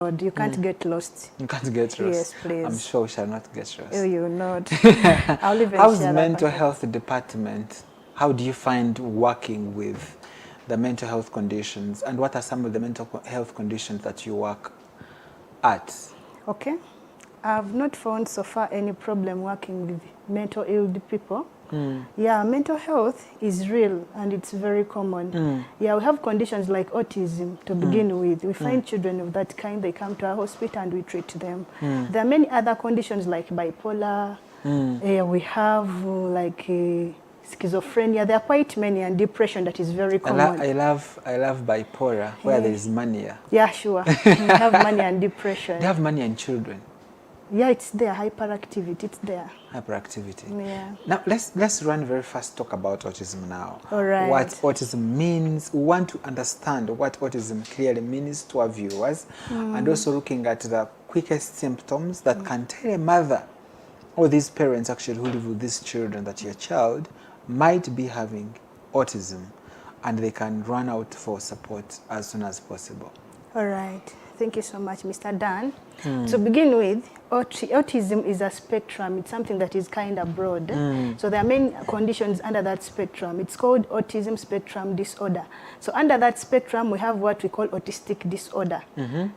You can't get lost. You can't get lost. Yes, please. I'm sure we shall not get lost. Oh, you will not. I'll even How's share mental that health department? How do you find working with the mental health conditions, and what are some of the mental health conditions that you work at? Okay. I've not found so far any problem working with mental ill people. Yeah, mental health is real and it's very common. Yeah, we have conditions like autism to begin with. We find children of that kind, they come to our hospital and we treat them. There are many other conditions like bipolar. We have like schizophrenia. There are quite many, and depression that is very common. I love bipolar, where there is mania. Yeah, sure. We have mania and depression. They have mania in children. Yeah, it's there. Hyperactivity, it's there. Hyperactivity. Yeah. Now let's run very fast. Talk about autism now. All right. What autism means. We want to understand what autism clearly means to our viewers, and also looking at the quickest symptoms that can tell a mother or these parents actually who live with these children that your child might be having autism, and they can run out for support as soon as possible. All right. Thank you so much, Mr. Dan. To begin with, autism is a spectrum. It's something that is kind of broad. So there are many conditions under that spectrum. It's called autism spectrum disorder. So under that spectrum, we have what we call autistic disorder.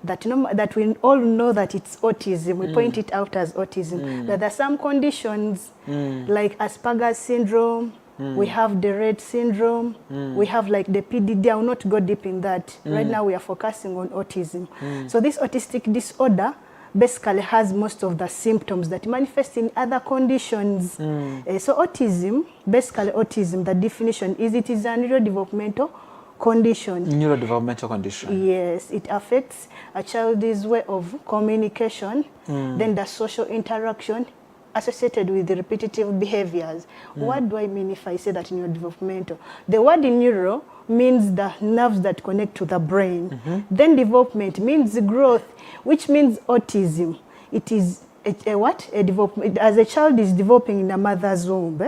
That we all know that it's autism. We point it out as autism. But there are some conditions like Asperger's syndrome. We have the Rett syndrome. We have like the PDD. I will not go deep in that. Right now we are focusing on autism. So this autistic disorder basically has most of the symptoms that manifest in other conditions. So autism, basically autism, the definition is it is a neurodevelopmental condition. Neurodevelopmental condition. Yes, it affects a child's way of communication, then the social interaction, associated with the repetitive behaviors. What do I mean if I say that neurodevelopmental? The word neuro means the nerves that connect to the brain. Then development means growth, which means autism. It is a what? A development. As a child is developing in a mother's womb,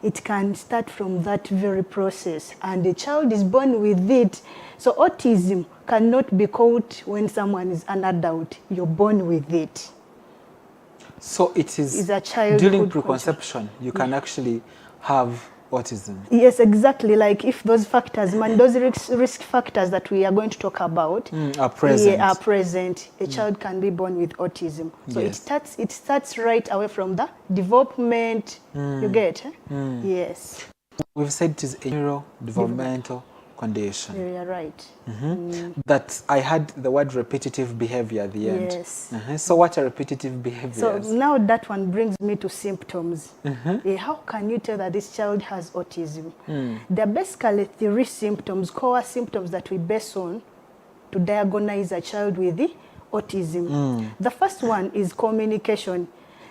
it can start from that very process, and the child is born with it. So autism cannot be caught when someone is an adult. You're born with it. So it is a childhood during preconception, you can actually have autism. Yes, exactly. Like if those factors, those risk factors that we are going to talk about are present, a child can be born with autism. So it starts right away from the development. You get? Yes. We've said it is a neurodevelopmental condition. You're right. That I had the word repetitive behavior at the end. Yes. So what are repetitive behaviors? So now that one brings me to symptoms. How can you tell that this child has autism? There are basically 3 symptoms, core symptoms that we base on to diagnose a child with the autism. The first one is communication.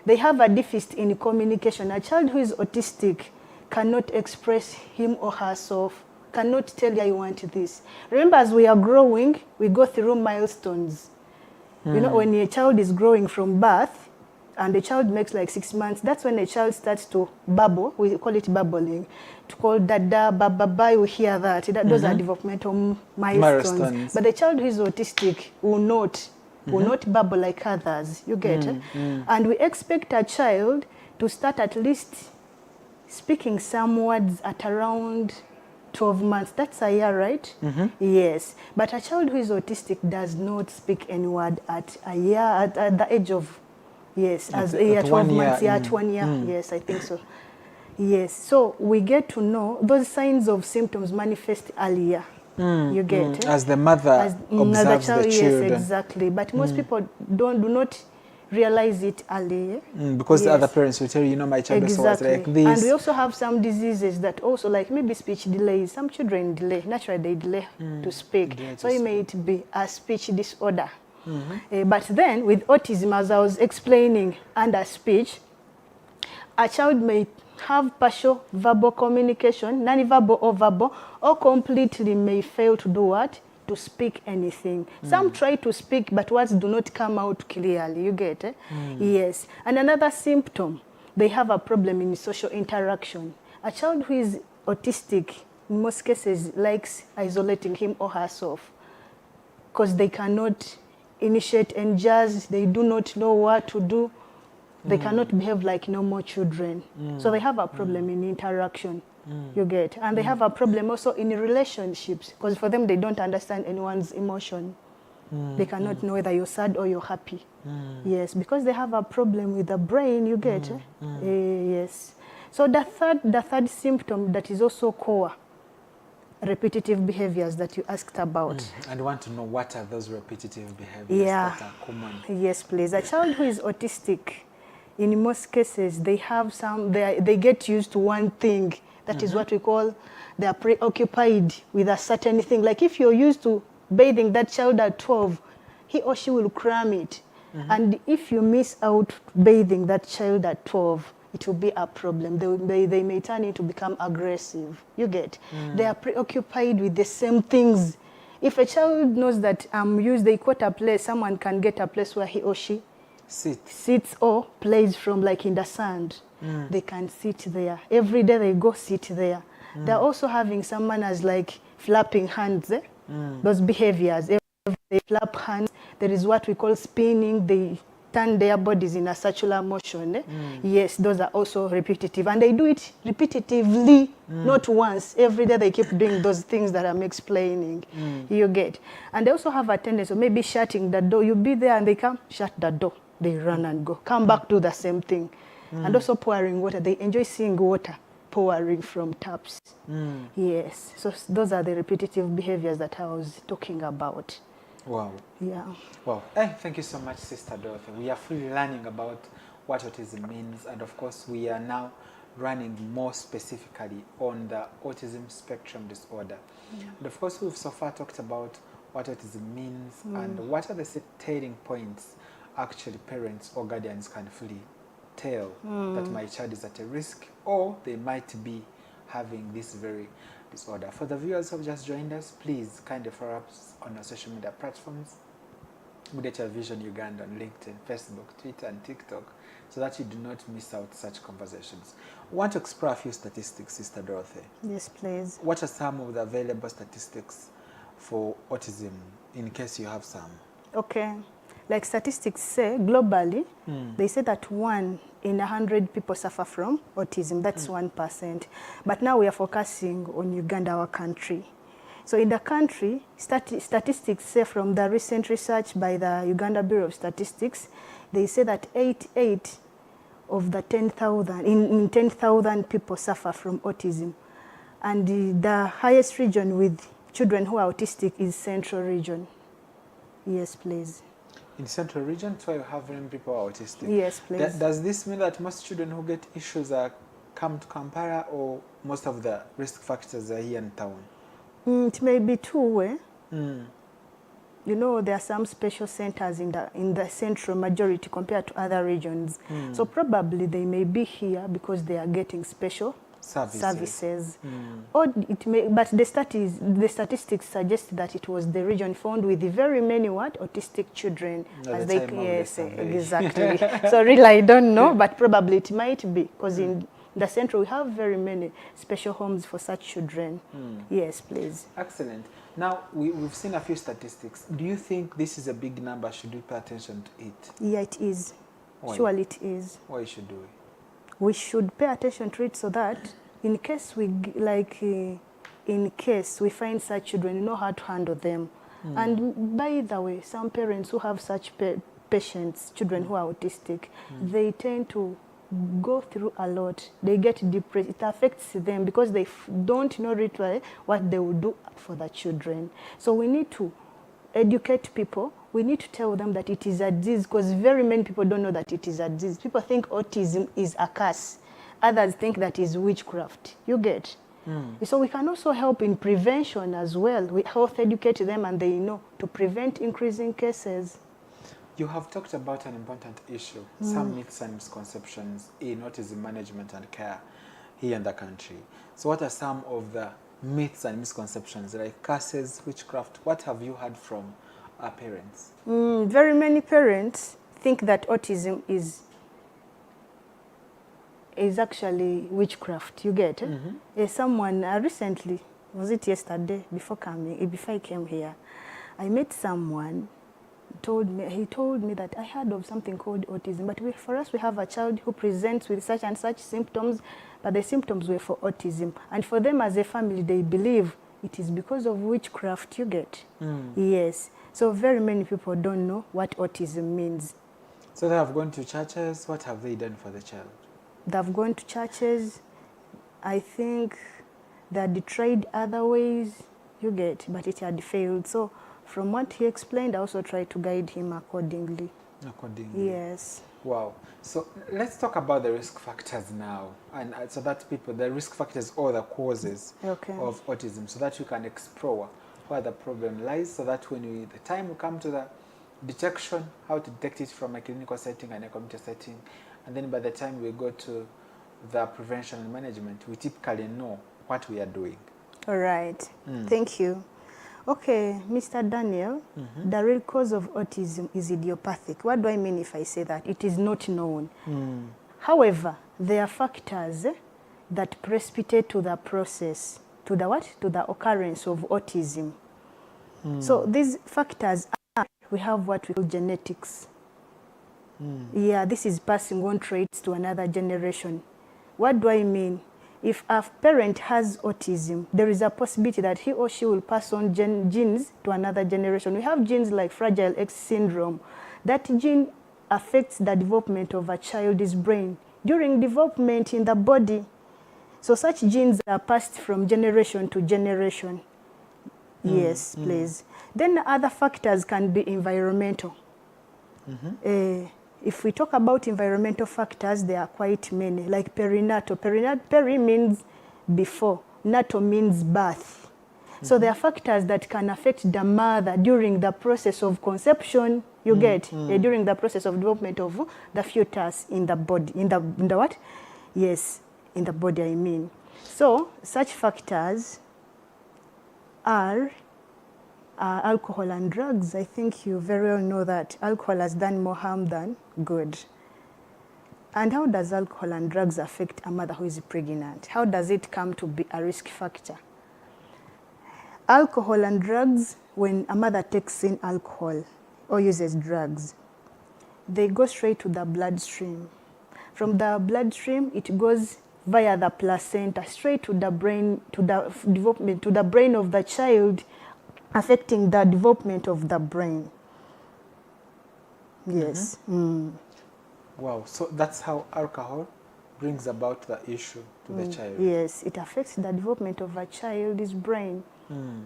They have a deficit in communication. A child who is autistic cannot express him or herself, cannot tell you I want this. Remember, as we are growing, we go through milestones. You know, when a child is growing from birth, and the child makes like 6 months, that's when a child starts to babble. We call it babbling. To call dada, baba, you hear that. Those are developmental milestones. But the child who is autistic will not babble like others. You get it? And we expect a child to start at least speaking some words at around 12 months. That's a year, right? Yes. But a child who is autistic does not speak any word at a year, at the age of, as a year, 12 months, at 1 year. Yes, I think so. Yes. So we get to know those signs of symptoms manifest earlier. You get it? As the mother observes the children. Yes, exactly. But most people do not realize it early. Because the other parents will tell you, my child was like this. And we also have some diseases that also, like maybe speech delays. Some children delay, naturally they delay to speak. So it may be a speech disorder. But then with autism, as I was explaining, under speech, a child may have partial verbal communication, non-verbal or verbal, or completely may fail to do what? To speak anything. Some try to speak, but words do not come out clearly. You get it? Yes. And another symptom, they have a problem in social interaction. A child who is autistic, in most cases, likes isolating him or herself because they cannot initiate and judge. They do not know what to do. They cannot behave like normal children. So they have a problem in interaction, you get. And they have a problem also in relationships, because for them, they don't understand anyone's emotion. They cannot know whether you're sad or you're happy. Yes, because they have a problem with the brain, you get. Yes. So the third symptom that is also core, repetitive behaviors that you asked about. And I want to know, what are those repetitive behaviors that are common? Yes, please. A child who is autistic, in most cases, they have they get used to one thing. That is what we call, they are preoccupied with a certain thing. Like if you're used to bathing that child at 12, he or she will cram it. And if you miss out bathing that child at 12, it will be a problem. They may turn into become aggressive. You get? They are preoccupied with the same things. If a child knows that they quote a place, someone can get a place where he or she sits or plays from, like in the sand. They can sit there. Every day they go sit there. They're also having someone as like flapping hands, those behaviors. Every they flap hands. There is what we call spinning. They turn their bodies in a circular motion. Yes, those are also repetitive. And they do it repetitively, not once. Every day they keep doing those things that I'm explaining. You get. And they also have a tendency of maybe shutting the door. You'll be there and they come, shut the door. They run and go. Come back to the same thing. And also pouring water. They enjoy seeing water pouring from taps. Yes. So those are the repetitive behaviors that I was talking about. Wow. Yeah. Wow. Hey, thank you so much, Sister Dorothy. We are fully learning about what autism means, and of course we are now running more specifically on the autism spectrum disorder. And of course we've so far talked about what autism means and what are the telling points actually parents or guardians can fully tell that my child is at a risk, or they might be having this very disorder. For the viewers who have just joined us, please kindly follow us on our social media platforms, Good Vision Uganda on LinkedIn, Facebook, Twitter, and TikTok, so that you do not miss out such conversations. I want to explore a few statistics, Sister Dorothy. Yes, please. What are some of the available statistics for autism, in case you have some? Okay. Like statistics say, globally, they say that 1 in 100 people suffer from autism. That's 1%. But now we are focusing on Uganda, our country. So in the country, statistics say from the recent research by the Uganda Bureau of Statistics, they say that 88 of the 10,000, in 10,000 people suffer from autism. And the highest region with children who are autistic is Central Region. Yes, please. In Central Region, so you have many people who are autistic. Yes, please. Does this mean that most children who get issues come to Kampala, or most of the risk factors are here in town? It may be two. You know, there are some special centers in the central majority compared to other regions. So probably they may be here because they are getting special services. Or it may, but the statistics suggest that it was the region found with very many autistic children. As they, yes, exactly. So really I don't know, but probably it might be, because in the central we have very many special homes for such children. Yes, please. Excellent. Now we've seen a few statistics. Do you think this is a big number? Should we pay attention to it? Yeah, it is. Why? Surely it is. Why should we? We should pay attention to it, so that in case in case we find such children, we know how to handle them. And by the way, some parents who have such patients, children who are autistic, they tend to go through a lot. They get depressed. It affects them because they don't know really what they will do for the children. So we need to educate people. We need to tell them that it is a disease, because very many people don't know that it is a disease. People think autism is a curse. Others think that is witchcraft. You get? So we can also help in prevention as well. We health educate them, and they know to prevent increasing cases. You have talked about an important issue, some myths and misconceptions in autism management and care here in the country. So what are some of the myths and misconceptions, like curses, witchcraft? What have you heard from our parents? Very many parents think that autism is actually witchcraft. You get? Someone recently, was it yesterday, before I came here, I met someone he told me that I heard of something called autism, but for us we have a child who presents with such and such symptoms, but the symptoms were for autism. And for them as a family, they believe it is because of witchcraft, you get. Yes. So very many people don't know what autism means. So they have gone to churches. What have they done for the child? They've gone to churches. I think they had tried other ways, you get, but it had failed. So from what he explained, I also tried to guide him accordingly. Accordingly. Yes. Wow. So let's talk about the risk factors now. And so that the risk factors or the causes of autism, so that you can explore where the problem lies, so that when the time will come to the detection, how to detect it from a clinical setting and a community setting, and then by the time we go to the prevention and management, we typically know what we are doing. All right. Thank you. Okay, Mr. Daniel, the real cause of autism is idiopathic. What do I mean if I say that? It is not known. However, there are factors that precipitate to the process, to the what? To the occurrence of autism. So these factors are, we have what we call genetics. Yeah, this is passing on traits to another generation. What do I mean? If a parent has autism, there is a possibility that he or she will pass on genes to another generation. We have genes like Fragile X syndrome. That gene affects the development of a child's brain during development in the body. So such genes are passed from generation to generation. Yes, please. Then other factors can be environmental. If we talk about environmental factors, there are quite many, like perinatal. Peri means before, natal means birth. So there are factors that can affect the mother during the process of conception, you get, during the process of development of the fetus in the body. In the what? Yes, in the body, I mean. So such factors are alcohol and drugs. I think you very well know that alcohol has done more harm than good. And how does alcohol and drugs affect a mother who is pregnant? How does it come to be a risk factor? Alcohol and drugs, when a mother takes in alcohol or uses drugs, they go straight to the bloodstream. From the bloodstream, it goes via the placenta straight to the brain, to the development, to the brain of the child, affecting the development of the brain. Yes. Wow, so that's how alcohol brings about the issue to the child. Yes, it affects the development of a child's brain.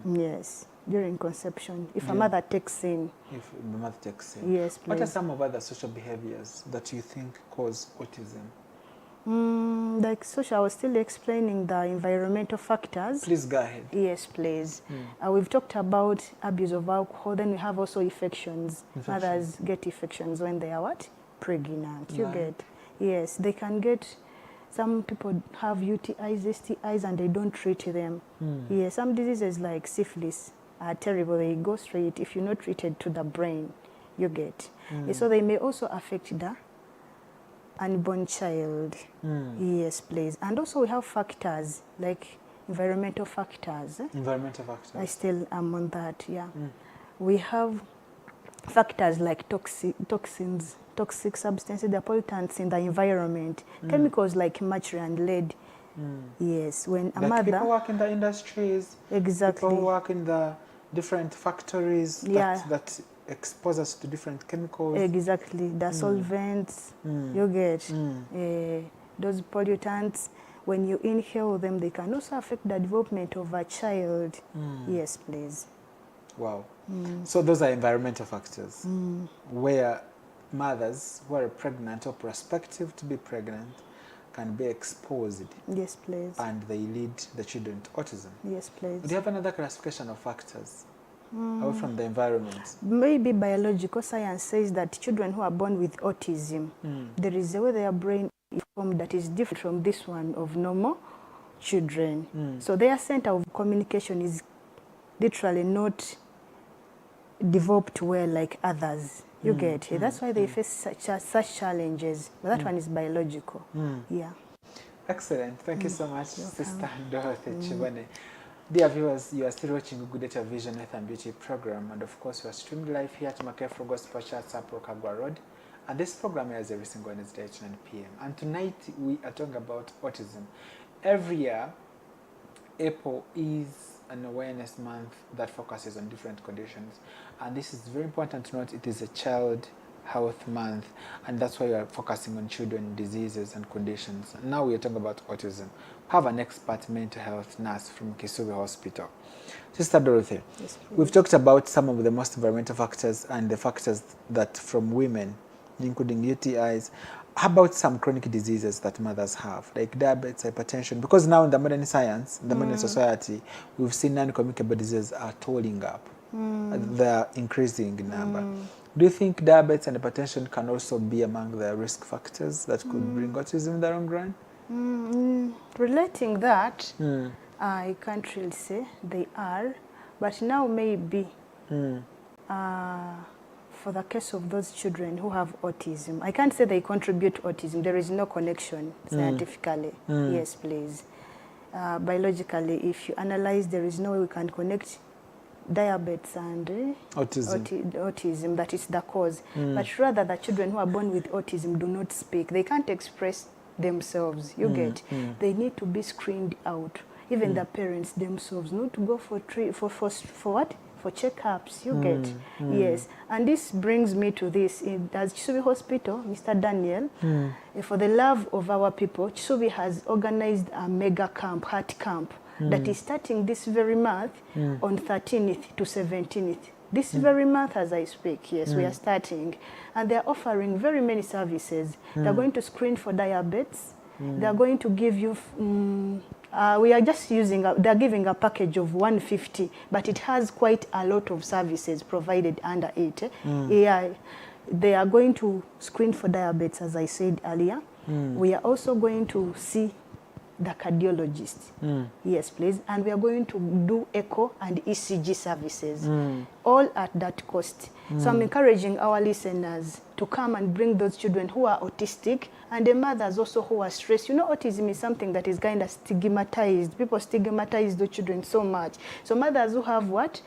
Yes, during conception, if a mother takes in. If the mother takes in. Yes, please. What are some of other social behaviors that you think cause autism? Like social, I was still explaining the environmental factors. Please go ahead. Yes, please. We've talked about abuse of alcohol. Then we have also infections. Mothers get infections when they are what? Pregnant. You get. Yes, they can get. Some people have UTIs, STIs, and they don't treat them. Yes, some diseases like syphilis are terrible. They go straight, if you're not treated, to the brain. You get. So they may also affect the unborn child. Yes, please. And also we have factors like environmental factors. Environmental factors. I still am on that, yeah. We have factors like toxins, toxic substances, the pollutants in the environment, chemicals like mercury and lead. Yes, when a mother... People work in the industries. Exactly. People work in the different factories that expose us to different chemicals. Exactly, the solvents, you get, those pollutants, when you inhale them, they can also affect the development of a child. Yes, please. Wow. So those are environmental factors where mothers who are pregnant or prospective to be pregnant can be exposed. Yes, please. And they lead the children to autism. Yes, please. Do you have another classification of factors away from the environment? Maybe biological science says that children who are born with autism, there is a way their brain is formed that is different from this one of normal children. So their center of communication is literally not developed well like others. You get it. That's why they face such challenges. But that one is biological. Yeah. Excellent. Thank you so much, Sister Dorothy Chibane. Dear viewers, you are still watching Good Data Vision Health and Beauty program, and of course, we are streamed live here at Makefro Gospel Church, Sapro Kagwa Road. And this program airs every single Wednesday at 9 p.m. And tonight we are talking about autism. Every year, April is an awareness month that focuses on different conditions. And this is very important to note, it is a child health month, and that's why we are focusing on children diseases and conditions. Now we are talking about autism. We have an expert mental health nurse from Kisubi Hospital. Sister Dorothy, Yes, we've talked about some of the most environmental factors and the factors that from women, including UTIs. How about some chronic diseases that mothers have, like diabetes, hypertension? Because now in the modern science, in the modern society, we've seen non-communicable diseases are tolling up. They're increasing in number. Do you think diabetes and hypertension can also be among the risk factors that could bring autism in the long run? Relating that, I can't really say they are, but now maybe for the case of those children who have autism, I can't say they contribute to autism. There is no connection scientifically. Yes, please. Biologically, if you analyze, there is no way we can connect diabetes and autism, that is the cause. But rather, the children who are born with autism do not speak. They can't express themselves. You get? They need to be screened out. Even the parents themselves need to go for what? For checkups, you get? Yes. And this brings me to this. As Kisubi Hospital, Mr. Daniel, for the love of our people, Kisubi has organized a mega camp, heart camp, that is starting this very month on 13th to 17th. This very month as I speak, yes, we are starting. And they are offering very many services. They are going to screen for diabetes. They are going to give you, we are just using, they are giving a package of 150, but it has quite a lot of services provided under it. Yeah, they are going to screen for diabetes, as I said earlier. We are also going to see the cardiologist. Yes, please. And we are going to do echo and ECG services, all at that cost. So I'm encouraging our listeners to come and bring those children who are autistic and the mothers also who are stressed. You know, autism is something that is kind of stigmatized. People stigmatize the children so much. So mothers who have what?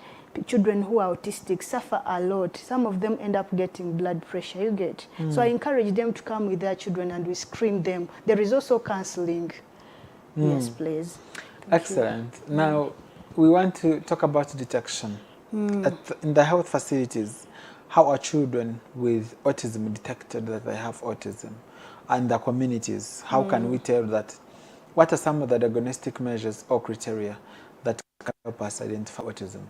Children who are autistic suffer a lot. Some of them end up getting blood pressure, you get. So I encourage them to come with their children and we screen them. There is also counseling. Yes, please. Excellent. Now, we want to talk about detection. In the health facilities, how are children with autism detected that they have autism? And the communities, how can we tell that? What are some of the diagnostic measures or criteria that can help us identify autism?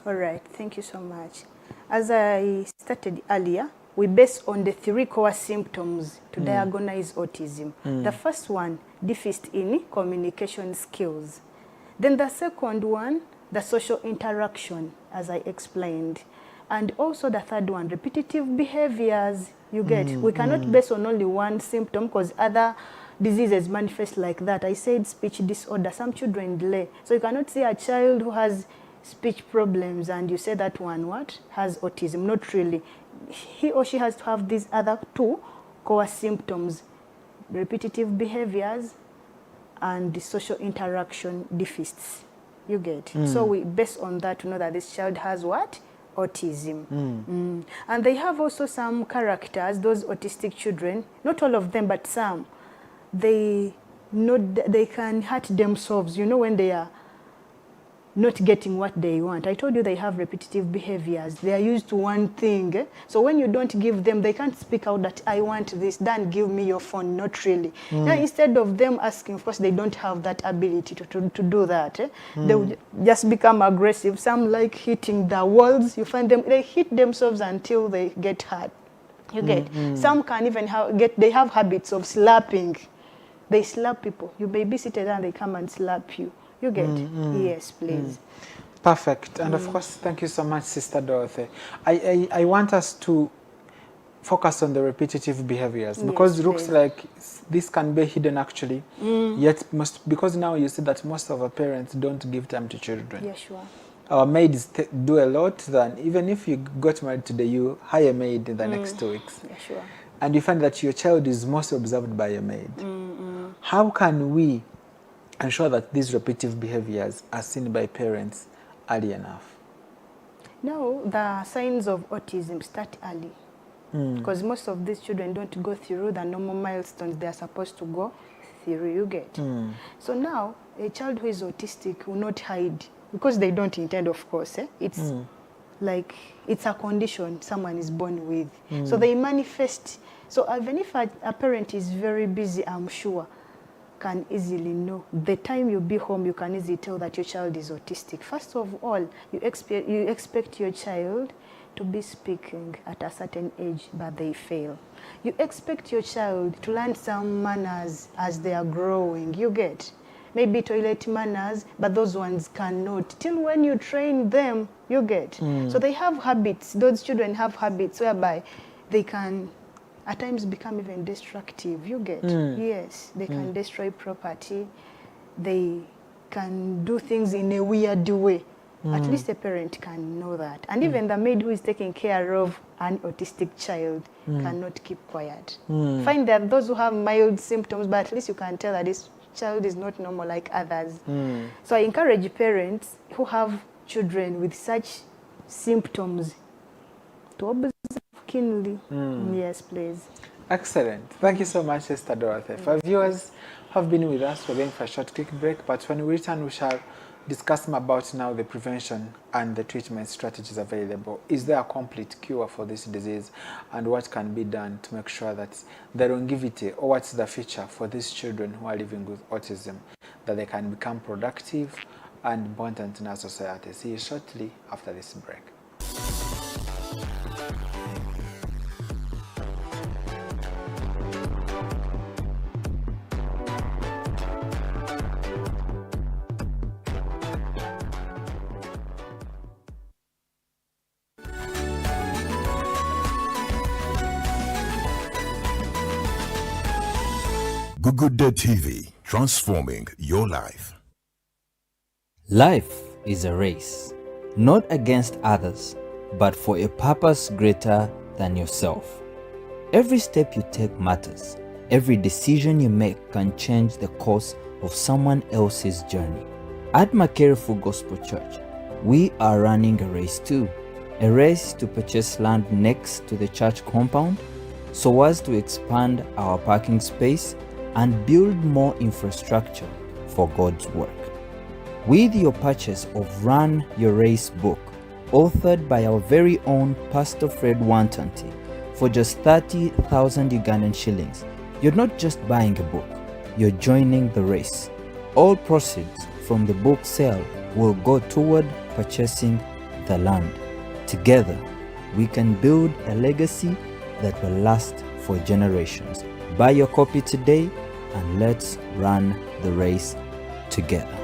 All right, thank you so much. As I stated earlier, we base on the 3 core symptoms to diagnose autism. The first one, deficit in communication skills. Then the second one, the social interaction, as I explained. And also the third one, repetitive behaviors. You get? We cannot base on only one symptom because other diseases manifest like that. I said speech disorder. Some children delay. So you cannot see a child who has speech problems and you say that one what? Has autism. Not really. He or she has to have these other 2 core symptoms, repetitive behaviors and the social interaction deficits. You get? So we base on that to know that this child has what? Autism. And they have also some characters, those autistic children, not all of them, but some. They can hurt themselves, you know, when they are not getting what they want. I told you they have repetitive behaviors. They are used to one thing. So when you don't give them, they can't speak out that I want this, then give me your phone. Not really. Now, instead of them asking, of course, they don't have that ability to do that. They will just become aggressive. Some like hitting the walls. You find them, they hit themselves until they get hurt. You get? Some can even they have habits of slapping. They slap people. You may be seated and they come and slap you. You get? Yes, please. Perfect. And of course, thank you so much, Sister Dorothy. I want us to focus on the repetitive behaviors because it looks like this can be hidden actually. Yet, because now you see that most of our parents don't give time to children. Yeah, sure. Our maids do a lot than, even if you got married today, you hire a maid in the next 2 weeks. Yeah, sure. And you find that your child is most observed by a maid. How can we ensure that these repetitive behaviors are seen by parents early enough? Now, the signs of autism start early because most of these children don't go through the normal milestones they are supposed to go through, you get. So now, a child who is autistic will not hide because they don't intend, of course. It's like, it's a condition someone is born with. So they manifest. So even if a parent is very busy, I'm sure, can easily know. The time you be home, you can easily tell that your child is autistic. First of all, you expect your child to be speaking at a certain age, but they fail. You expect your child to learn some manners as they are growing, you get. Maybe toilet manners, but those ones cannot. Till when you train them, you get. So they have habits. Those children have habits whereby they can at times become even destructive, you get. Yes, they can destroy property. They can do things in a weird way. At least a parent can know that. And even the maid who is taking care of an autistic child cannot keep quiet. Find that those who have mild symptoms, but at least you can tell that this child is not normal like others. So I encourage parents who have children with such symptoms to observe keenly. Yes, please. Excellent. Thank you so much, Sister Dorothy. For viewers who have been with us, we're going for a short quick break, but when we return, we shall discuss more about now the prevention and the treatment strategies available. Is there a complete cure for this disease, and what can be done to make sure that the longevity, or what's the future for these children who are living with autism, that they can become productive and important in our society? See you shortly after this break. Good Day TV, transforming your life. Life is a race, not against others, but for a purpose greater than yourself. Every step you take matters. Every decision you make can change the course of someone else's journey. At Makere Full Gospel Church, we are running a race too. A race to purchase land next to the church compound so as to expand our parking space and build more infrastructure for God's work. With your purchase of Run Your Race book, authored by our very own Pastor Fred Wantanti, for just 30,000 Ugandan shillings, you're not just buying a book, you're joining the race. All proceeds from the book sale will go toward purchasing the land. Together, we can build a legacy that will last for generations. Buy your copy today and let's run the race together.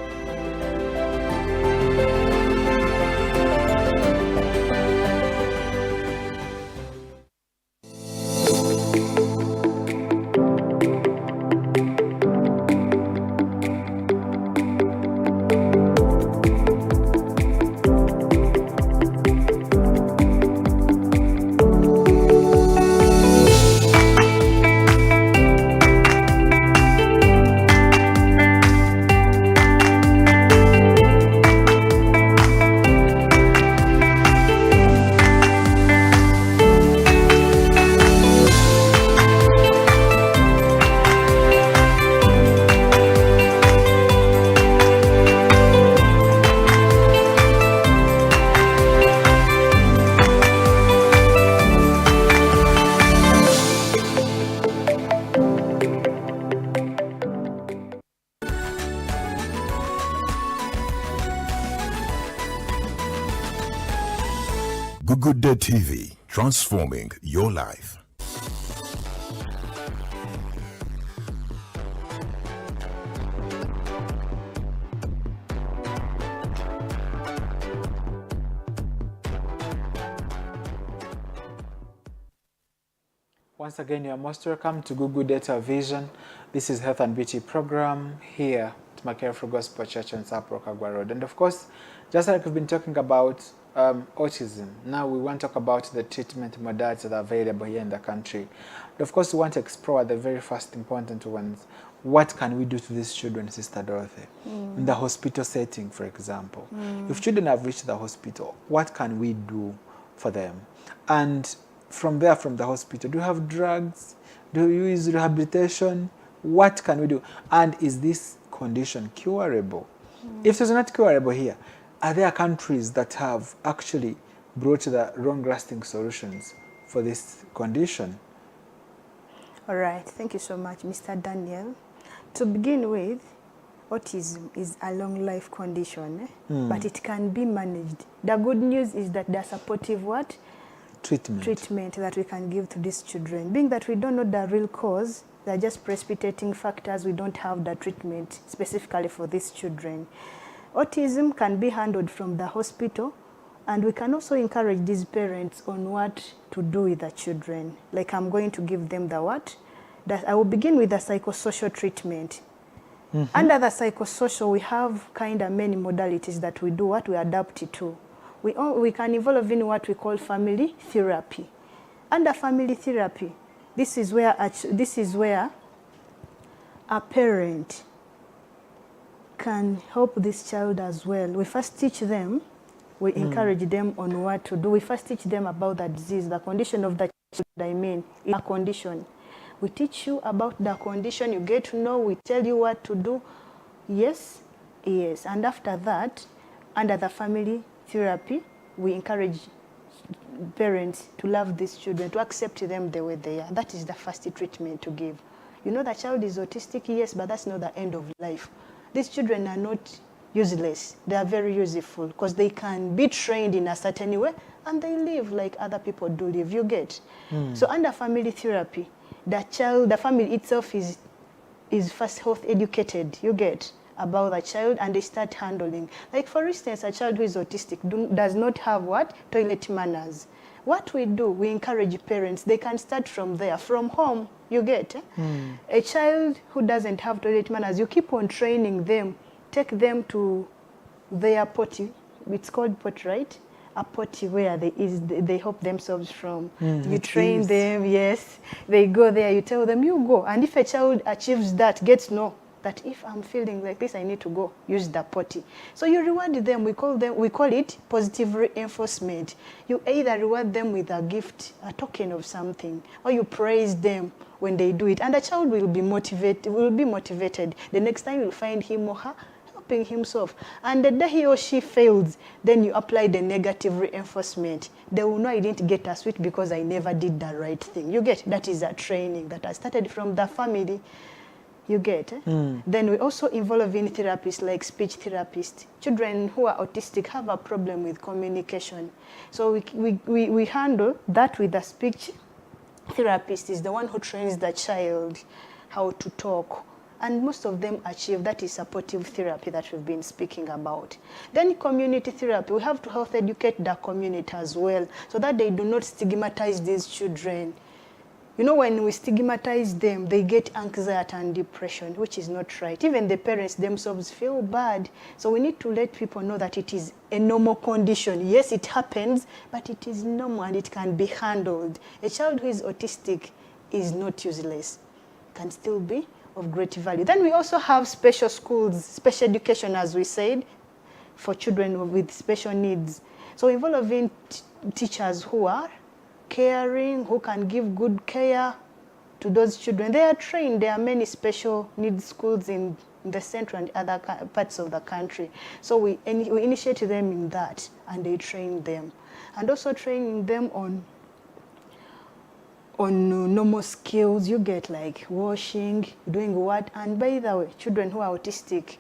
Good Day TV, transforming your life. Once again, you are most welcome to Google Data Vision. This is Health and Beauty Program here at Makere Full Gospel Church on Sapro Kagwa Road. And of course, just like we've been talking about autism. Now we want to talk about the treatment modalities that are available here in the country. But of course, we want to explore the very first important ones. What can we do to these children, Sister Dorothy? In the hospital setting, for example. If children have reached the hospital, what can we do for them? And from there, from the hospital, do you have drugs? Do you use rehabilitation? What can we do? And is this condition curable? If it's not curable here, are there countries that have actually brought the long-lasting solutions for this condition? All right, thank you so much, Mr. Daniel. To begin with, autism is a long life condition, but it can be managed. The good news is that there's supportive what? Treatment that we can give to these children. Being that we don't know the real cause, they're just precipitating factors, we don't have the treatment specifically for these children. Autism can be handled from the hospital, and we can also encourage these parents on what to do with the children. Like I'm going to give them the what? I will begin with the psychosocial treatment. Under the psychosocial, we have kind of many modalities that we do, what we adapt it to. We can evolve in what we call family therapy. Under family therapy, this is where a parent can help this child as well. We first teach them, we encourage them on what to do. We first teach them about the disease, the condition of the child, a condition. We teach you about the condition, you get to know, we tell you what to do. Yes, yes. And after that, under the family therapy, we encourage parents to love these children, to accept them the way they are. That is the first treatment to give. You know the child is autistic, yes, but that's not the end of life. These children are not useless. They are very useful because they can be trained in a certain way and they live like other people do live, you get. So under family therapy, the family itself is first health educated, you get, about the child, and they start handling. Like for instance, a child who is autistic does not have what? Toilet manners. What we do, we encourage parents, they can start from there, from home, you get. A child who doesn't have toilet manners, you keep on training them, take them to their potty, it's called potty, right? A potty where they help themselves from. You train them, yes. They go there, you tell them, you go. And if a child achieves that, gets no, that if I'm feeling like this, I need to go use the potty. So you reward them. We call it positive reinforcement. You either reward them with a gift, a token of something, or you praise them when they do it. And the child will be motivated. The next time you'll find him or her helping himself. And the day he or she fails, then you apply the negative reinforcement. They will know I didn't get a sweet because I never did the right thing. You get, that is a training that I started from the family. You get. Then we also involve in therapists like speech therapists. Children who are autistic have a problem with communication. So we handle that with the speech therapist, is the one who trains the child how to talk. And most of them achieve, that is supportive therapy that we've been speaking about. Then community therapy, we have to health educate the community as well, so that they do not stigmatize these children. You know, when we stigmatize them, they get anxiety and depression, which is not right. Even the parents themselves feel bad. So we need to let people know that it is a normal condition. Yes, it happens, but it is normal and it can be handled. A child who is autistic is not useless, can still be of great value. Then we also have special schools, special education, as we said, for children with special needs. So involving teachers who are caring, who can give good care to those children. They are trained. There are many special needs schools in the central and other parts of the country. So we initiate them in that, and they train them. And also training them on normal skills, you get, like washing, doing what. And by the way, children who are autistic,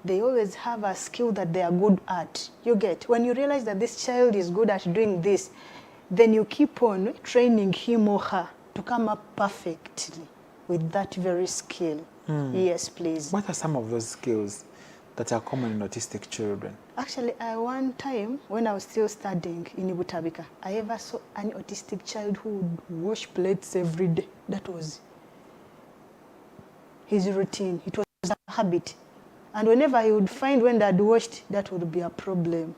they always have a skill that they are good at. You get, when you realize that this child is good at doing this, then you keep on training him or her to come up perfectly with that very skill. Yes, please. What are some of those skills that are common in autistic children? Actually, one time when I was still studying in Ibutabika, I ever saw an autistic child who would wash plates every day. That was his routine. It was a habit. And whenever he would find when they had washed, that would be a problem.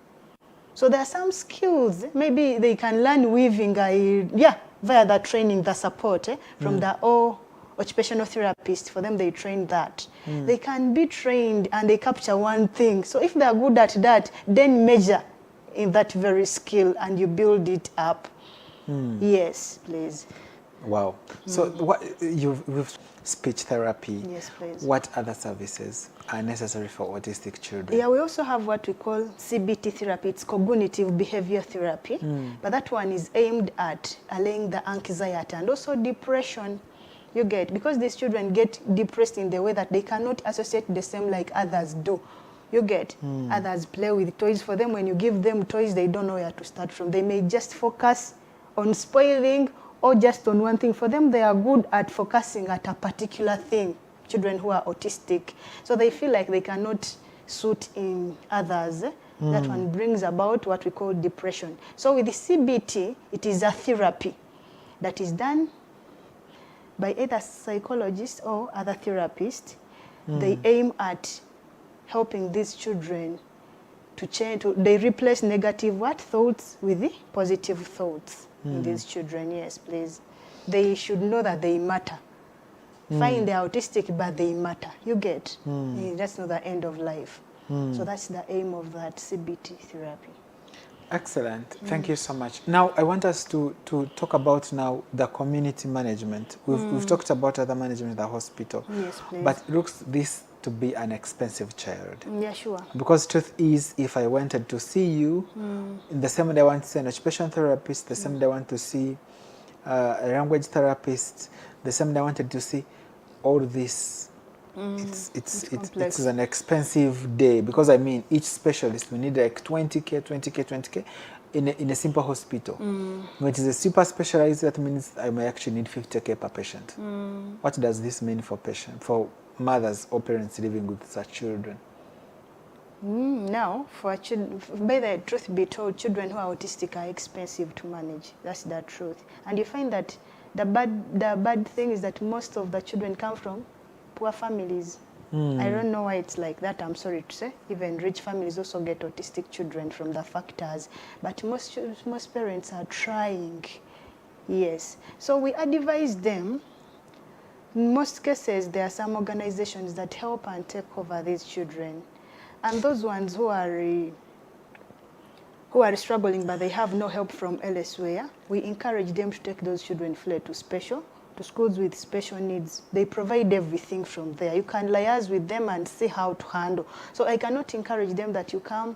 So there are some skills, maybe they can learn weaving, via the training, the support from the occupational therapist. For them, they train that. They can be trained and they capture one thing. So if they are good at that, then measure in that very skill and you build it up. Yes, please. Wow. So with speech therapy, Yes, please. what other services are necessary for autistic children? Yeah, we also have what we call CBT therapy. It's cognitive behavior therapy. But that one is aimed at allaying the anxiety and also depression. You get, because these children get depressed in the way that they cannot associate the same like others do. You get, others play with toys. For them, when you give them toys, they don't know where to start from. They may just focus on spoiling or just on one thing. For them, they are good at focusing at a particular thing, children who are autistic. So they feel like they cannot suit in others. That one brings about what we call depression. So with the CBT, it is a therapy that is done by either psychologists or other therapists. They aim at helping these children to change. They replace negative thoughts with the positive thoughts in these children. Yes, please. They should know that they matter. Fine, they're autistic, but they matter. You get? That's not the end of life. So that's the aim of that CBT therapy. Excellent. Thank you so much. Now, I want us to talk about now the community management. We've talked about other management in the hospital. Yes, please. But looks this to be an expensive child. Yeah, sure. Because truth is, if I wanted to see you, in the same day I want to see an occupational therapist, the same day I want to see a language therapist, the same day I wanted to see all this. It's an expensive day, because I mean each specialist we need like 20K in a simple hospital. When it is a super specialized, that means I may actually need 50K per patient. What does this mean for mothers or parents living with such children? Now, by the truth be told, children who are autistic are expensive to manage. That's the truth. And you find that the bad thing is that most of the children come from poor families. I don't know why it's like that, I'm sorry to say. Even rich families also get autistic children from the factors. But most parents are trying. Yes. So we advise them. In most cases, there are some organizations that help and take over these children. And those ones who are struggling but they have no help from elsewhere, we encourage them to take those children to schools with special needs. They provide everything from there. You can liaise with them and see how to handle. So I cannot encourage them that you come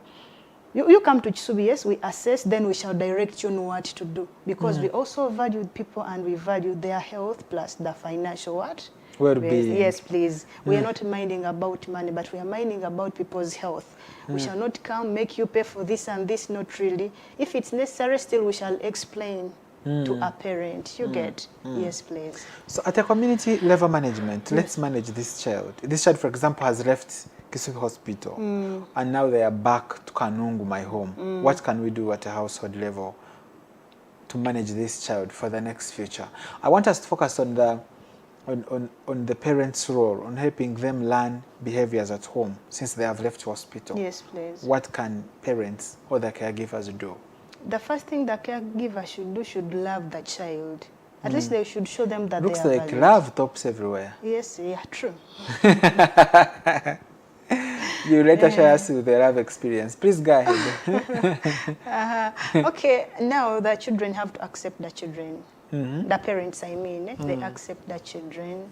to Kisubi, yes, we assess, then we shall direct you on what to do. Because we also value people and we value their health plus the financial what? Well-being. Yes, please. We are not minding about money, but we are minding about people's health. We shall not come, make you pay for this and this, not really. If it's necessary, still we shall explain to a parent. You get? Yes, please. So at a community level management, let's manage this child. This child, for example, has left Kisubi Hospital and now they are back to Kanungu, my home. What can we do at a household level to manage this child for the next future? I want us to focus on the parents' role, on helping them learn behaviors at home since they have left hospital. Yes, please. What can parents or the caregivers do? The first thing the caregiver should do should love the child. At least they should show them that Looks they are like valued. love tops everywhere. Yes, yeah, true. You later share us with the love experience. Please go ahead. Okay, now the children have to accept the children. The parents, I mean, they accept the children.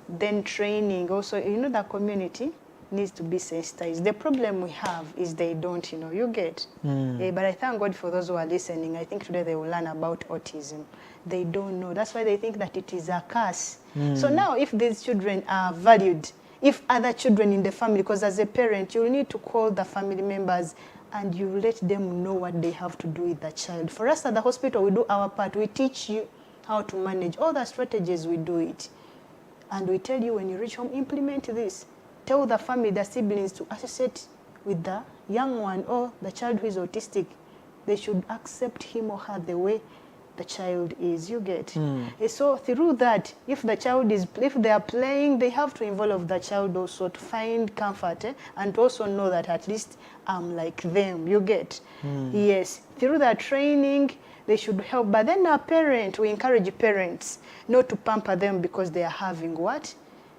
Then training also, the community needs to be sensitized. The problem we have is they don't, you get. But I thank God for those who are listening. I think today they will learn about autism. They don't know. That's why they think that it is a curse. So now if these children are valued, if other children in the family, because as a parent, you need to call the family members and you let them know what they have to do with the child. For us at the hospital, we do our part. We teach you how to manage. All the strategies, we do it. And we tell you when you reach home, implement this. Tell the family, the siblings to associate with the young one or the child who is autistic. They should accept him or her the way the child is, you get. So through that, if they are playing, they have to involve the child also to find comfort, and to also know that at least I'm like them, you get. Yes, through that training, they should help. But then we encourage parents not to pamper them because they are having what?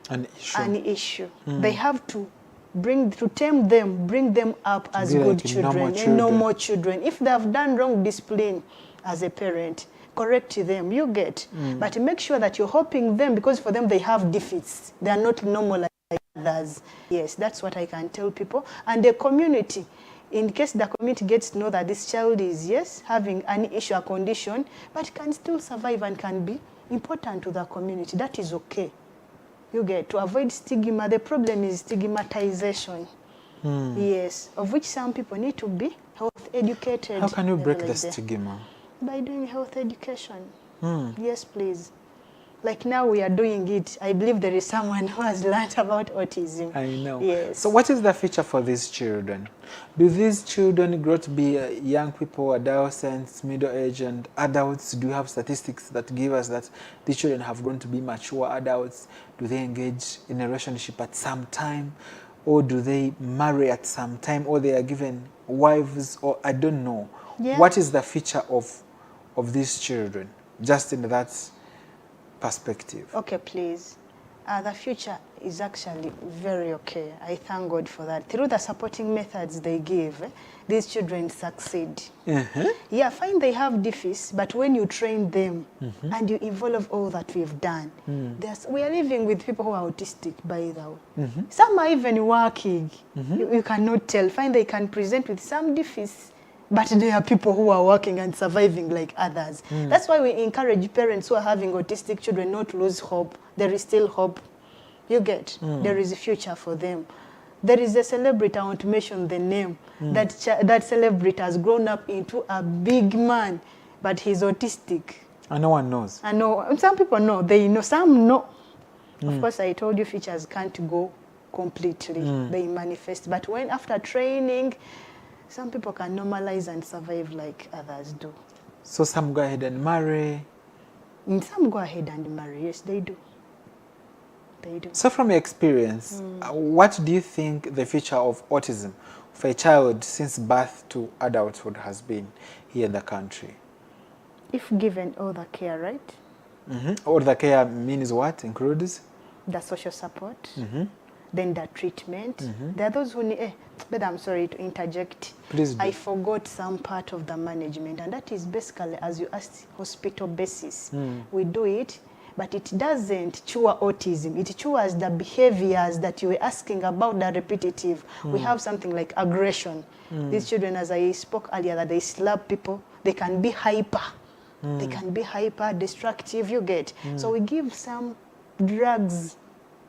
An issue. An issue. They have to bring them up as be good like normal children and normal children. If they have done wrong discipline as a parent, correct them, you get. But make sure that you're helping them, because for them they have defects. They are not normal like others. Yes, that's what I can tell people. And the community, in case the community gets to know that this child is, yes, having an issue, a condition, but can still survive and can be important to the community, that is okay. You get, to avoid stigma. The problem is stigmatization. Yes, of which some people need to be health educated. How can you break like the that. stigma? By doing health education. Yes, please. Like now we are doing it. I believe there is someone who has learned about autism. I know. Yes. So what is the future for these children? Do these children grow to be young people, adolescents, middle-aged, and adults? Do you have statistics that give us that these children have grown to be mature adults? Do they engage in a relationship at some time? Or do they marry at some time? Or they are given wives? Or I don't know. Yeah. What is the future of these children? Just in that perspective. Okay, please. The future is actually very okay. I thank God for that. Through the supporting methods they give, these children succeed. Yeah, fine, they have defects, but when you train them and you involve all that we've done, we are living with people who are autistic, by the way. Some are even working. You cannot tell. Fine, they can present with some defects, but there are people who are working and surviving like others. That's why we encourage parents who are having autistic children not to lose hope. There is still hope. You get? There is a future for them. There is a celebrity, I want to mention the name. That celebrity has grown up into a big man, but he's autistic. And no one knows. I know. Some people know. They know. Some know. Of course, I told you features can't go completely. They manifest. But when after training, some people can normalize and survive like others do. So some go ahead and marry. And some go ahead and marry. Yes, they do. They do. So from your experience, what do you think the future of autism for a child since birth to adulthood has been here in the country? If given all the care, right? All the care means what? Includes? The social support. Then the treatment. There are those who need, but I'm sorry to interject. Please do. I forgot some part of the management, and that is basically, as you asked, hospital basis. We do it, but it doesn't cure autism. It cures the behaviors that you were asking about, the repetitive. We have something like aggression. These children, as I spoke earlier, that they slap people, they can be hyper. They can be hyper, destructive, you get. So we give some drugs.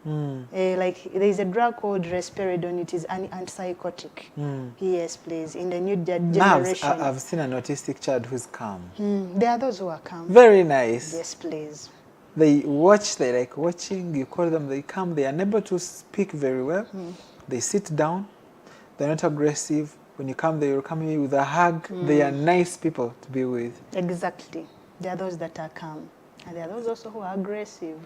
Like there is a drug called risperidone. It is an antipsychotic. Yes, please. In the new generation. Now, I've seen an autistic child who's calm. There are those who are calm. Very nice. Yes, please. They watch, they like watching, you call them, they come, they are unable to speak very well. They sit down, they're not aggressive. When you come, they will come in with a hug. They are nice people to be with. Exactly. There are those that are calm. And there are those also who are aggressive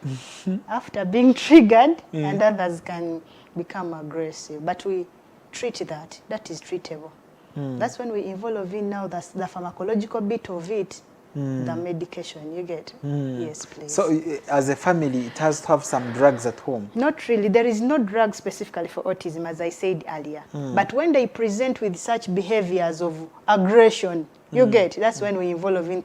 after being triggered, and others can become aggressive. But we treat that. That is treatable. That's when we involve in now the pharmacological bit of it, the medication, you get. Yes, please. So as a family, it has to have some drugs at home? Not really. There is no drug specifically for autism, as I said earlier. But when they present with such behaviors of aggression, you get, that's when we involve in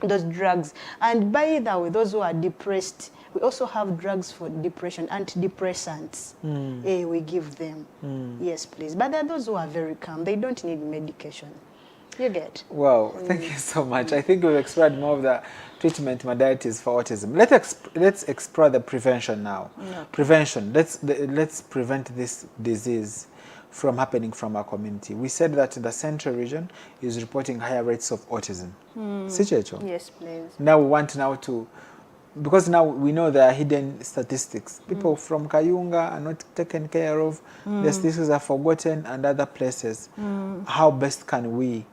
those drugs. And by the way, those who are depressed, we also have drugs for depression, antidepressants. We give them. Yes, please. But there are those who are very calm. They don't need medication. You get. Wow, thank you so much. I think we've explored more of the treatment modalities for autism. Let's explore the prevention now. Prevention. Let's prevent this disease from happening from our community. We said that the central region is reporting higher rates of autism. Yes, please. Now we want to, because now we know there are hidden statistics. People from Kayunga are not taken care of. The statistics are forgotten, and other places. How best can we,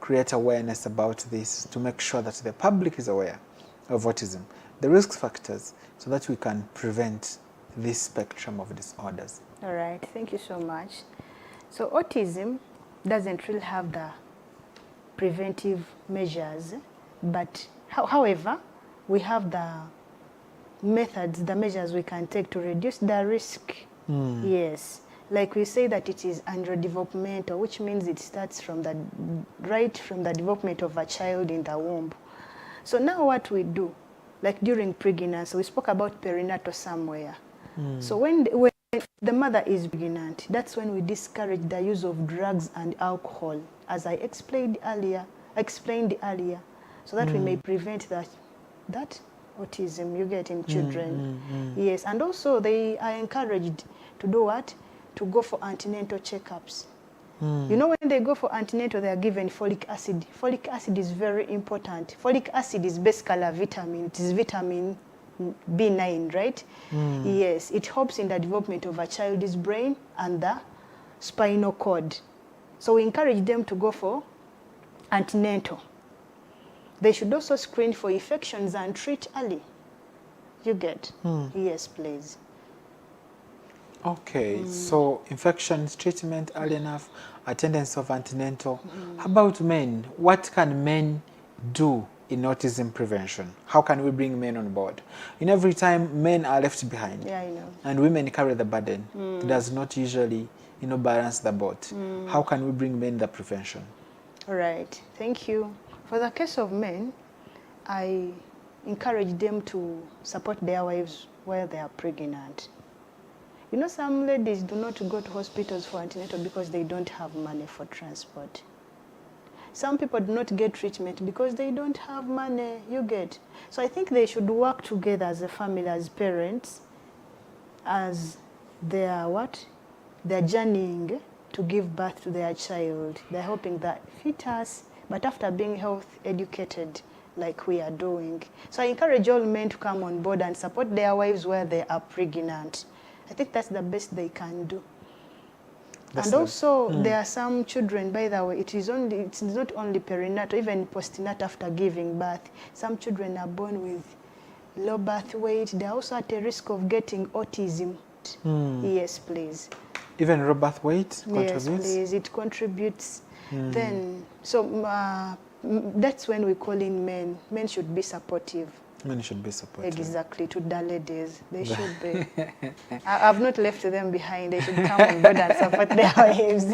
create awareness about this, to make sure that the public is aware of autism, the risk factors, so that we can prevent this spectrum of disorders. All right, thank you so much. So autism doesn't really have the preventive measures, but however, we have the methods, the measures we can take to reduce the risk. Yes, like we say that it is androdevelopmental, which means it starts from right from the development of a child in the womb. So now what we do, like during pregnancy, we spoke about perinatal somewhere. So when the mother is pregnant, that's when we discourage the use of drugs and alcohol, as I explained earlier, so that we may prevent that autism you get in children. Yes, and also they are encouraged to do what? To go for antenatal checkups. You know, when they go for antenatal, they are given folic acid. Folic acid is very important. Folic acid is basically a vitamin. It is vitamin B9, right? Yes, it helps in the development of a child's brain and the spinal cord. So we encourage them to go for antenatal. They should also screen for infections and treat early. You get? Yes, please. Okay, so infections treatment early enough, attendance of antenatal. How about men? What can men do in autism prevention? How can we bring men on board? In every time, men are left behind. Yeah, I know. And women carry the burden. It does not usually, balance the boat. How can we bring men the prevention? All right, thank you. For the case of men, I encourage them to support their wives while they are pregnant. You know, some ladies do not go to hospitals for antenatal because they don't have money for transport. Some people do not get treatment because they don't have money, you get. So I think they should work together as a family, as parents, as they are They're journeying to give birth to their child. They're helping the fetus, but after being health educated, like we are doing. So I encourage all men to come on board and support their wives where they are pregnant. I think that's the best they can do. And also, there are some children, by the way, it's not only perinatal, even postnatal after giving birth. Some children are born with low birth weight. They're also at a risk of getting autism. Yes, please. Even low birth weight contributes? Yes, please. It contributes. Then, so that's when we call in men. Men should be supportive. Men should be supportive. Exactly, to the ladies. They should be. I've not left them behind. They should come on board and support their wives.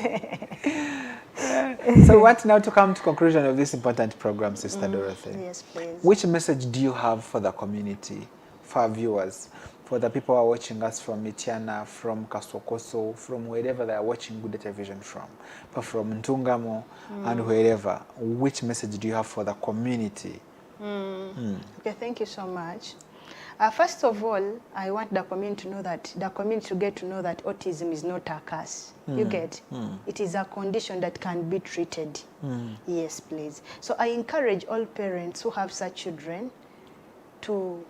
So what now to come to conclusion of this important program, Sister Dorothy? Yes, please. Which message do you have for the community, for our viewers, for the people who are watching us from Mityana, from Kasokoso, from wherever they are watching Good Television from Ntungamo and wherever? Which message do you have for the community? Okay, thank you so much. First of all, I want the community to get to know that autism is not a curse. You get? It is a condition that can be treated. Yes, please. So I encourage all parents who have such children to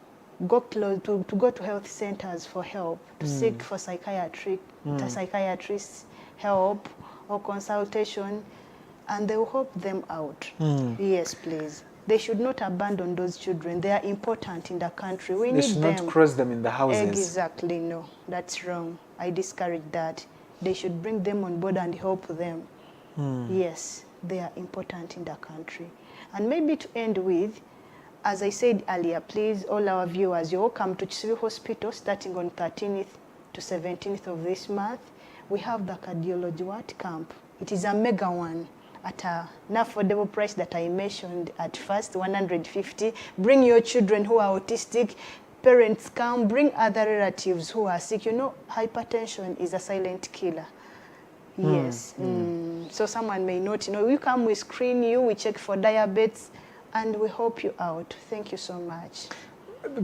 go to health centers for help, to seek for psychiatrists' help or consultation, and they will help them out. Yes, please. They should not abandon those children. They are important in the country. We need them. They should not cross them in the houses. Exactly, no. That's wrong. I discourage that. They should bring them on board and help them. Yes, they are important in the country. And maybe to end with, as I said earlier, please, all our viewers, you're welcome to Civil Hospital starting on 13th to 17th of this month. We have the cardiology camp. It is a mega one, at an affordable price that I mentioned at first, 150. Bring your children who are autistic. Parents come, bring other relatives who are sick. You know, hypertension is a silent killer. Yes. So someone may not, we come, we screen you, we check for diabetes, and we help you out. Thank you so much.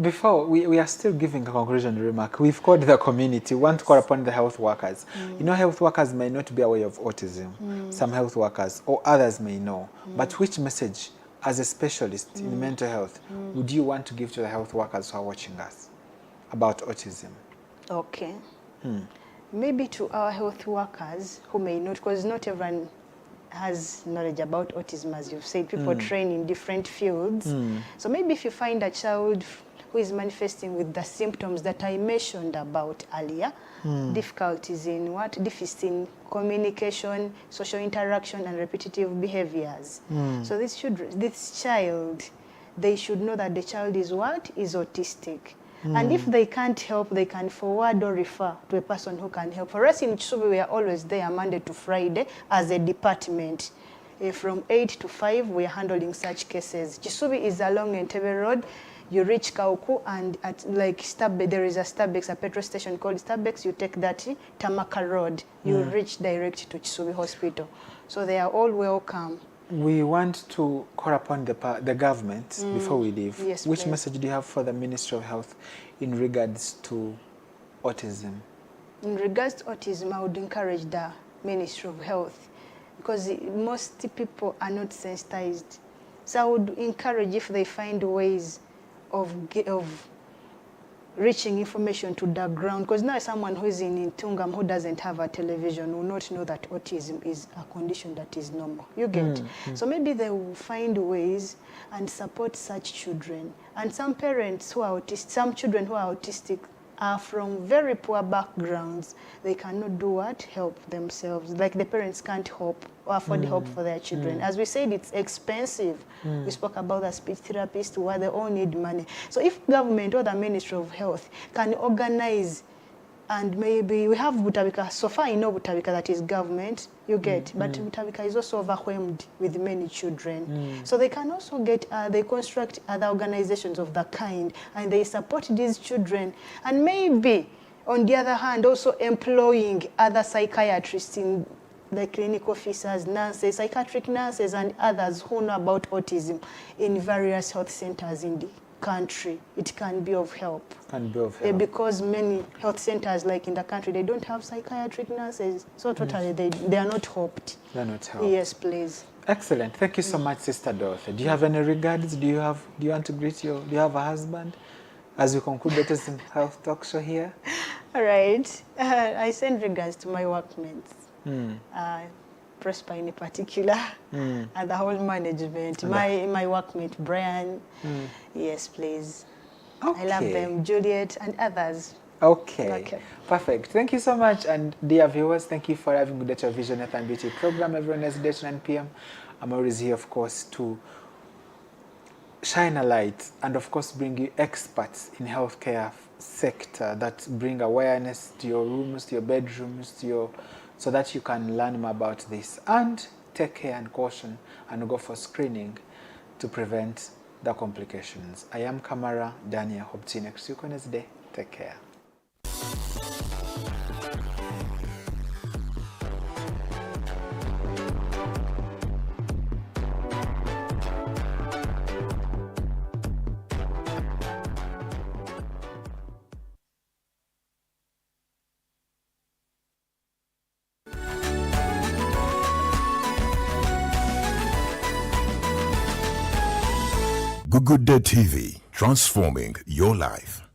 Before, we are still giving a conclusion remark. We've called the community. We want to call upon the health workers. Health workers may not be aware of autism. Some health workers or others may know. But which message, as a specialist in mental health, would you want to give to the health workers who are watching us about autism? Okay. Maybe to our health workers who may not, because not everyone has knowledge about autism, as you've said. People train in different fields. So maybe if you find a child who is manifesting with the symptoms that I mentioned about earlier, difficulties in what? Deficit in communication, social interaction, and repetitive behaviors. So this child, they should know that the child is what? Is autistic. And if they can't help, they can forward or refer to a person who can help. For us in Chisubi, we are always there Monday to Friday as a department. From 8 to 5, we are handling such cases. Chisubi is along Entebbe Road. You reach Kauku, and at like there is a Starbucks, a petrol station called Starbucks. You take that Tamaka Road. You reach direct to Chisubi Hospital. So they are all welcome. We want to call upon the government before we leave. Yes, Which please. message do you have for the Ministry of Health in regards to autism? In regards to autism, I would encourage the Ministry of Health, because most people are not sensitized. So I would encourage, if they find ways of reaching information to the ground, because now someone who is in Tungam who doesn't have a television will not know that autism is a condition that is normal. You get? So maybe they will find ways and support such children. And some parents who are autistic, some children who are autistic are from very poor backgrounds. They cannot do what? Help themselves. Like the parents can't help or afford help for their children. As we said, it's expensive. We spoke about the speech therapists where they all need money. So if government or the Ministry of Health can organize, and maybe we have Butabika, so far I know Butabika that is government, you get, but Butabika is also overwhelmed with many children. So they can also get, they construct other organizations of the kind, and they support these children. And maybe, on the other hand, also employing other psychiatrists in the clinic officers, nurses, psychiatric nurses, and others who know about autism in various health centers in the country. It can be of help. Can be of help. Because many health centers, like in the country, they don't have psychiatric nurses. So totally, they are not helped. They're not helped. Yes, please. Excellent. Thank you so much, Sister Dorothy. Do you have any regards? Do you want to greet do you have a husband? As we conclude the Autism Health Talk Show here. All right. I send regards to my workmates. Prosper in particular, and the whole management. My workmate, Brian. Yes, please. Okay. I love them, Juliet, and others. Okay. Perfect. Thank you so much. And dear viewers, thank you for having Good Data Vision Health and Beauty program every Wednesday at 9 p.m. I'm always here, of course, to shine a light and, of course, bring you experts in healthcare sector that bring awareness to your rooms, to your bedrooms, so that you can learn more about this and take care and caution and go for screening to prevent the complications. I am Kamara Daniel. Hope to see you next week Wednesday. Take care. Good Day TV, transforming your life.